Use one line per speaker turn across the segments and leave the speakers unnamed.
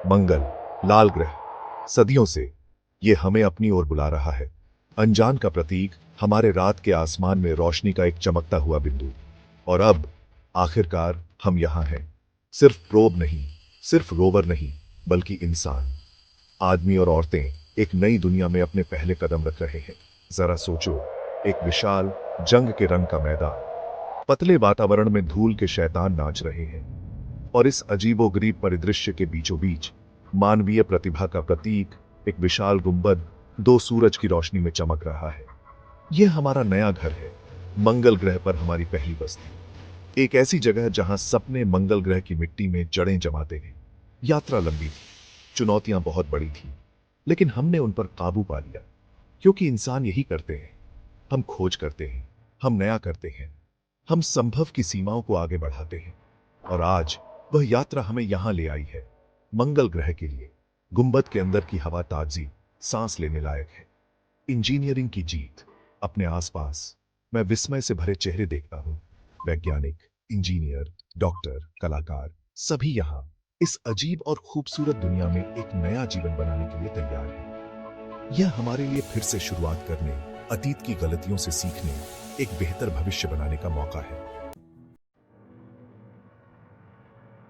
मंगल, लाल ग्रह, सदियों से ये हमें अपनी ओर बुला रहा है। अनजान का प्रतीक, हमारे रात के आसमान में रोशनी का एक चमकता हुआ बिंदु। और अब आखिरकार हम यहां हैं। सिर्फ प्रोब नहीं, सिर्फ रोवर नहीं, बल्कि इंसान, आदमी और औरतें एक नई दुनिया में अपने पहले कदम रख रहे हैं। जरा सोचो, एक विशाल जंग के रंग का मैदान, पतले वातावरण में धूल के शैतान नाच रहे हैं, और इस अजीबोगरीब परिदृश्य के बीचों बीच मानवीय प्रतिभा का प्रतीक, एक विशाल गुंबद दो सूरज की रोशनी में चमक रहा है। यह हमारा नया घर है, मंगल ग्रह पर हमारी पहली बस्ती। एक ऐसी जगह जहां सपने मंगल ग्रह की मिट्टी में जड़ें जमाते हैं। यात्रा लंबी थी, चुनौतियां बहुत बड़ी थी, लेकिन हमने उन पर काबू पा लिया। क्योंकि इंसान यही करते हैं, हम खोज करते हैं, हम नया करते हैं, हम संभव की सीमाओं को आगे बढ़ाते हैं। और आज वह यात्रा हमें यहां ले आई है, मंगल ग्रह के लिए। गुंबद के अंदर की हवा ताजी, सांस लेने लायक है। इंजीनियरिंग की जीत। अपने आसपास मैं विस्मय से भरे चेहरे देखता हूं। वैज्ञानिक, इंजीनियर, डॉक्टर, कलाकार, सभी यहां इस अजीब और खूबसूरत दुनिया में एक नया जीवन बनाने के लिए तैयार हैं। यह हमारे लिए फिर से शुरुआत करने, अतीत की गलतियों से सीखने, एक बेहतर भविष्य बनाने का मौका है।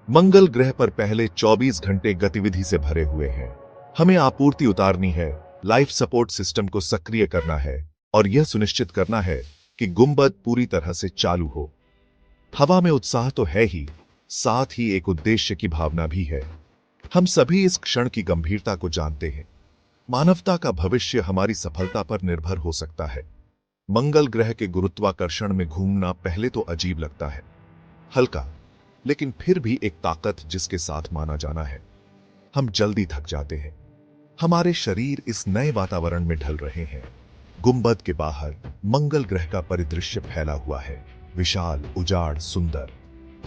मंगल ग्रह पर पहले 24 घंटे गतिविधि से भरे हुए हैं। हमें आपूर्ति उतारनी है, लाइफ सपोर्ट सिस्टम को सक्रिय करना है, और यह सुनिश्चित करना है कि गुंबद पूरी तरह से चालू हो। हवा में उत्साह तो है ही, साथ ही एक उद्देश्य की भावना भी है। हम सभी इस क्षण की गंभीरता को जानते हैं। मानवता का भविष्य हमारी सफलता पर निर्भर हो सकता है। मंगल ग्रह के गुरुत्वाकर्षण में घूमना पहले तो अजीब लगता है, हल्का, लेकिन फिर भी एक ताकत जिसके साथ माना जाना है। हम जल्दी थक जाते हैं। हमारे शरीर इस नए वातावरण में ढल रहे हैं। गुंबद के बाहर मंगल ग्रह का परिदृश्य फैला हुआ है, विशाल, उजाड़, सुंदर।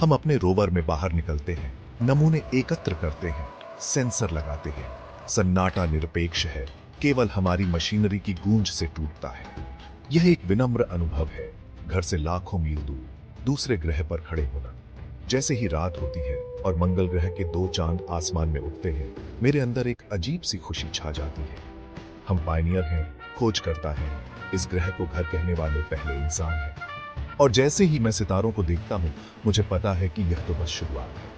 हम अपने रोवर में बाहर निकलते हैं, नमूने एकत्र करते हैं, सेंसर लगाते हैं। सन्नाटा निरपेक्ष है, केवल हमारी मशीनरी की गूंज से टूटता है। यह एक विनम्र अनुभव है, घर से लाखों मील दूर, दूसरे ग्रह पर खड़े होना। जैसे ही रात होती है और मंगल ग्रह के दो चांद आसमान में उगते हैं, मेरे अंदर एक अजीब सी खुशी छा जाती है। हम पायनियर हैं, खोज करता है, इस ग्रह को घर कहने वाले पहले इंसान हैं। और जैसे ही मैं सितारों को देखता हूं, मुझे पता है कि यह तो बस शुरुआत है।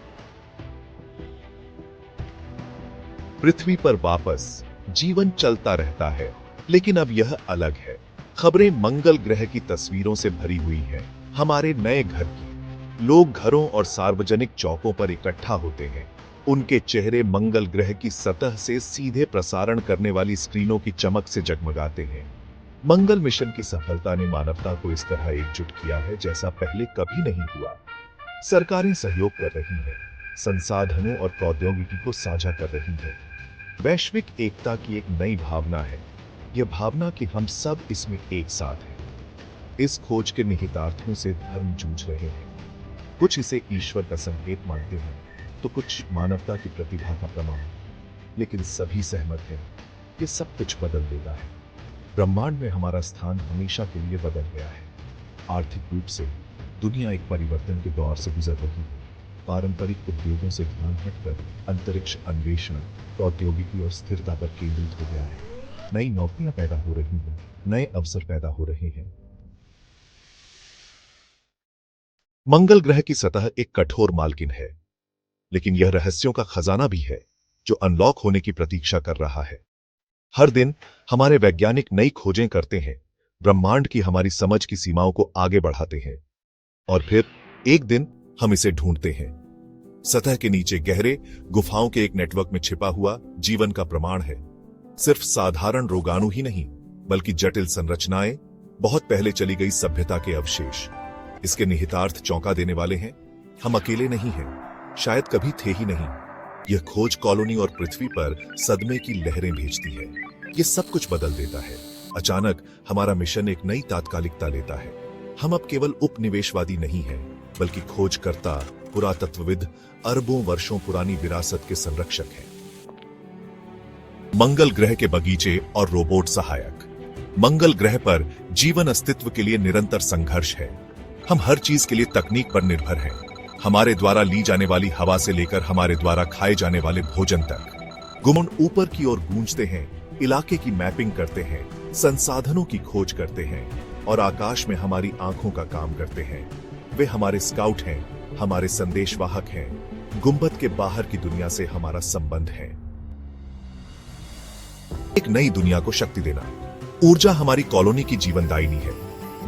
पृथ्वी पर वापस जीवन चलता रहता है, लेकिन अब यह अलग है। खबरें मंगल ग्रह की तस्वीरों से भरी हुई हैं, हमारे नए घर की। लोग घरों और सार्वजनिक चौकों पर इकट्ठा होते हैं। उनके चेहरे मंगल ग्रह की सतह से सीधे प्रसारण करने वाली स्क्रीनों की चमक से जगमगाते हैं। मंगल मिशन की सफलता ने मानवता को इस तरह एकजुट किया है जैसा पहले कभी नहीं हुआ। सरकारें सहयोग कर रही हैं, संसाधनों और प्रौद्योगिकी को साझा कर रही हैं। वैश्विक एकता की एक नई भावना है, यह भावना कि हम सब इसमें एक साथ हैं। इस खोज के निहितार्थों से धर्म जूझ रहे हैं। कुछ इसे ईश्वर का संकेत मानते हैं, तो कुछ मानवता की प्रतिभा का प्रमाण। लेकिन सभी सहमत हैं, ये सब कुछ बदल देगा है। ब्रह्मांड में हमारा स्थान हमेशा के लिए बदल गया है। आर्थिक रूप से दुनिया एक परिवर्तन के दौर से गुजर रही है। पारंपरिक उद्योगों से ध्यान हटकर अंतरिक्ष अन्वेषण, प्रौद्योगिकी और स्थिरता पर केंद्रित हो गया है। नई नौकरियां पैदा हो रही हैं, नए अवसर पैदा हो रहे हैं। मंगल ग्रह की सतह एक कठोर मालकिन है, लेकिन यह रहस्यों का खजाना भी है जो अनलॉक होने की प्रतीक्षा कर रहा है। हर दिन हमारे वैज्ञानिक नई खोजें करते हैं, ब्रह्मांड की हमारी समझ की सीमाओं को आगे बढ़ाते हैं, और फिर एक दिन हम इसे ढूंढते हैं। सतह के नीचे गहरे गुफाओं के एक नेटवर्क में छिपा हुआ जीवन का प्रमाण है। सिर्फ साधारण रोगाणु ही नहीं, बल्कि जटिल संरचनाएं, बहुत पहले चली गई सभ्यता के अवशेष। इसके निहितार्थ चौंका देने वाले हैं। हम अकेले नहीं हैं, शायद कभी थे ही नहीं। यह खोज कॉलोनी और पृथ्वी पर सदमे की लहरें भेजती है। यह सब कुछ बदल देता है। अचानक हमारा मिशन एक नई तात्कालिकता लेता है। हम अब केवल उपनिवेशवादी नहीं हैं, बल्कि खोजकर्ता, पुरातत्वविद, अरबों वर्षों पुरानी विरासत के संरक्षक हैं। मंगल ग्रह के बगीचे और रोबोट सहायक। मंगल ग्रह पर जीवन अस्तित्व के लिए निरंतर संघर्ष है। हम हर चीज के लिए तकनीक पर निर्भर हैं। हमारे द्वारा ली जाने वाली हवा से लेकर हमारे द्वारा खाए जाने वाले भोजन तक। गुमन ऊपर की ओर गूंजते हैं, इलाके की मैपिंग करते हैं, संसाधनों की खोज करते हैं और आकाश में हमारी आंखों का काम करते हैं। वे हमारे स्काउट हैं, हमारे संदेशवाहक हैं। गुंबद के बाहर की दुनिया से हमारा संबंध है। एक नई दुनिया को शक्ति देना। ऊर्जा हमारी कॉलोनी की जीवनदायिनी है।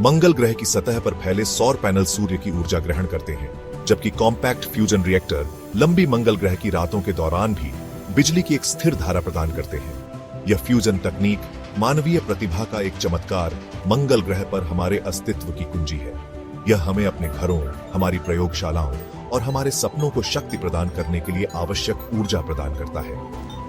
मंगल ग्रह की सतह पर फैले सौर पैनल सूर्य की ऊर्जा ग्रहण करते हैं, जबकि कॉम्पैक्ट फ्यूजन रिएक्टर लंबी मंगल ग्रह की रातों के दौरान भी बिजली की एक स्थिर धारा प्रदान करते हैं। यह फ्यूजन तकनीक मानवीय प्रतिभा का एक चमत्कार मंगल ग्रह पर हमारे अस्तित्व की कुंजी है। यह हमें अपने घरों, हमारी प्रयोगशालाओं और हमारे सपनों को शक्ति प्रदान करने के लिए आवश्यक ऊर्जा प्रदान करता है।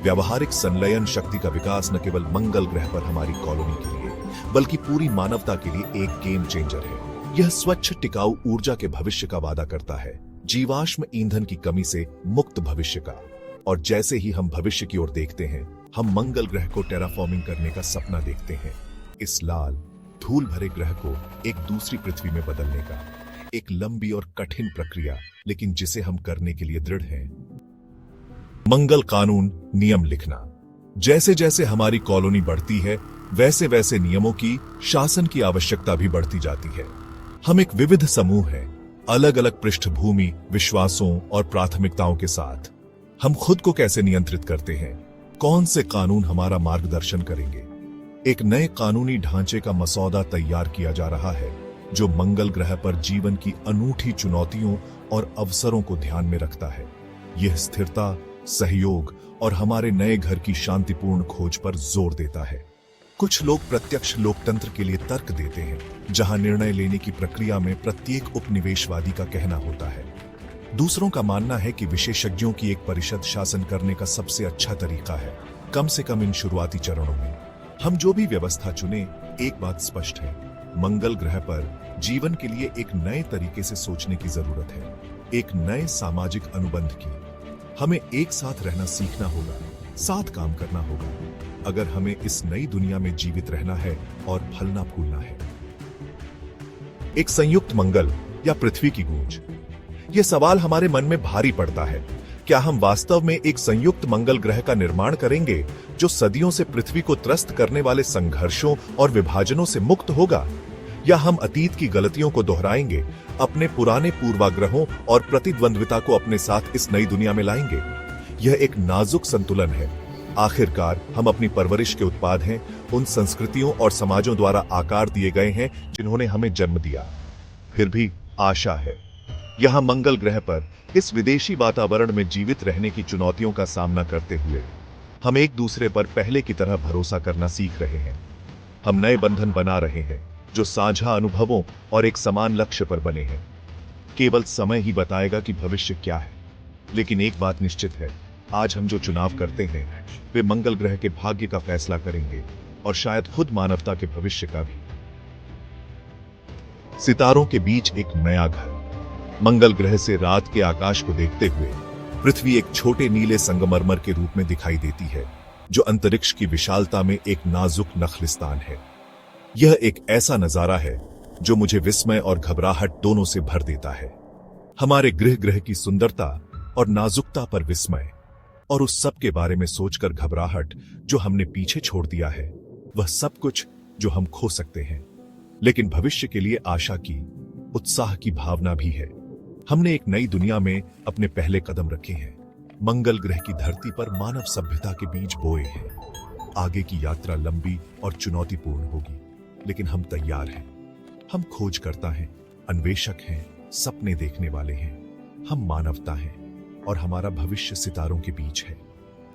व्यावहारिक संलयन शक्ति का विकास न केवल मंगल ग्रह पर हमारी कॉलोनी के लिए, बल्कि पूरी मानवता के लिए एक गेम चेंजर है। यह स्वच्छ टिकाऊ ऊर्जा के भविष्य का वादा करता है, जीवाश्म ईंधन की कमी से मुक्त भविष्य का। और जैसे ही हम भविष्य की ओर देखते हैं, हम मंगल ग्रह को टेराफॉर्मिंग करने का सपना देखते हैं। इस लाल धूल भरे ग्रह को एक दूसरी पृथ्वी में बदलने का एक लंबी और कठिन प्रक्रिया, लेकिन जिसे हम करने के लिए दृढ़ हैं। मंगल कानून नियम लिखना। जैसे जैसे हमारी कॉलोनी बढ़ती है, वैसे वैसे नियमों की, शासन की आवश्यकता भी बढ़ती जाती है। हम एक विविध समूह हैं, अलग अलग पृष्ठभूमि, विश्वासों और प्राथमिकताओं के साथ। हम खुद को कैसे नियंत्रित करते हैं, कौन से कानून हमारा मार्गदर्शन करेंगे। एक नए कानूनी ढांचे का मसौदा तैयार किया जा रहा है, जो मंगल ग्रह पर जीवन की अनूठी चुनौतियों और अवसरों को ध्यान में रखता है। यह स्थिरता, सहयोग और हमारे नए घर की शांतिपूर्ण खोज पर जोर देता है। कुछ लोग प्रत्यक्ष लोकतंत्र के लिए तर्क देते हैं, जहां निर्णय लेने की प्रक्रिया में प्रत्येक उपनिवेशवादी का कहना होता है। दूसरों का मानना है कि विशेषज्ञों की एक परिषद शासन करने का सबसे अच्छा तरीका है, कम से कम इन शुरुआती चरणों में। हम जो भी व्यवस्था चुने, एक बात स्पष्ट है, मंगल ग्रह पर जीवन के लिए एक नए तरीके से सोचने की जरूरत है, एक नए सामाजिक अनुबंध की। हमें एक साथ रहना सीखना होगा, साथ काम करना होगा, अगर हमें इस नई दुनिया में जीवित रहना है और फलना फूलना है। एक संयुक्त मंगल या पृथ्वी की गूंज। यह सवाल हमारे मन में भारी पड़ता है। क्या हम वास्तव में एक संयुक्त मंगल ग्रह का निर्माण करेंगे, जो सदियों से पृथ्वी को त्रस्त करने वाले संघर्षों और विभाजनों से मुक्त होगा? या हम अतीत की गलतियों को दोहराएंगे, अपने पुराने पूर्वाग्रहों और प्रतिद्वंद्विता को अपने साथ इस नई दुनिया में लाएंगे? यह एक नाजुक संतुलन है। आखिरकार हम अपनी परवरिश के उत्पाद हैं, उन संस्कृतियों और समाजों द्वारा आकार दिए गए हैं जिन्होंने हमें जन्म दिया। फिर भी आशा है। यहां मंगल ग्रह पर इस विदेशी वातावरण में जीवित रहने की चुनौतियों का सामना करते हुए हम एक दूसरे पर पहले की तरह भरोसा करना सीख रहे हैं। हम नए बंधन बना रहे हैं, जो साझा अनुभवों और एक समान लक्ष्य पर बने हैं। केवल समय ही बताएगा कि भविष्य क्या है, लेकिन एक बात निश्चित है, आज हम जो चुनाव करते हैं, वे मंगल ग्रह के भाग्य का फैसला करेंगे और शायद खुद मानवता के भविष्य का भी। सितारों के बीच एक नया घर। मंगल ग्रह से रात के आकाश को देखते हुए पृथ्वी एक छोटे नीले संगमरमर के रूप में दिखाई देती है, जो अंतरिक्ष की विशालता में एक नाजुक नखलिस्तान है। यह एक ऐसा नजारा है जो मुझे विस्मय और घबराहट दोनों से भर देता है। हमारे ग्रह की सुंदरता और नाजुकता पर विस्मय, और उस सब के बारे में सोचकर घबराहट जो हमने पीछे छोड़ दिया है, वह सब कुछ जो हम खो सकते हैं। लेकिन भविष्य के लिए आशा की, उत्साह की भावना भी है। हमने एक नई दुनिया में अपने पहले कदम रखे हैं। मंगल ग्रह की धरती पर मानव सभ्यता के बीज बोए हैं। आगे की यात्रा लंबी और चुनौतीपूर्ण होगी, लेकिन हम तैयार हैं। हम खोजकर्ता हैं, अन्वेषक हैं, सपने देखने वाले हैं। हम मानवता हैं और हमारा भविष्य सितारों के बीच है।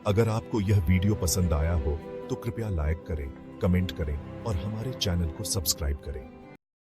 अगर आपको यह वीडियो पसंद आया हो तो कृपया लाइक करें, कमेंट करें और हमारे चैनल को सब्सक्राइब करें।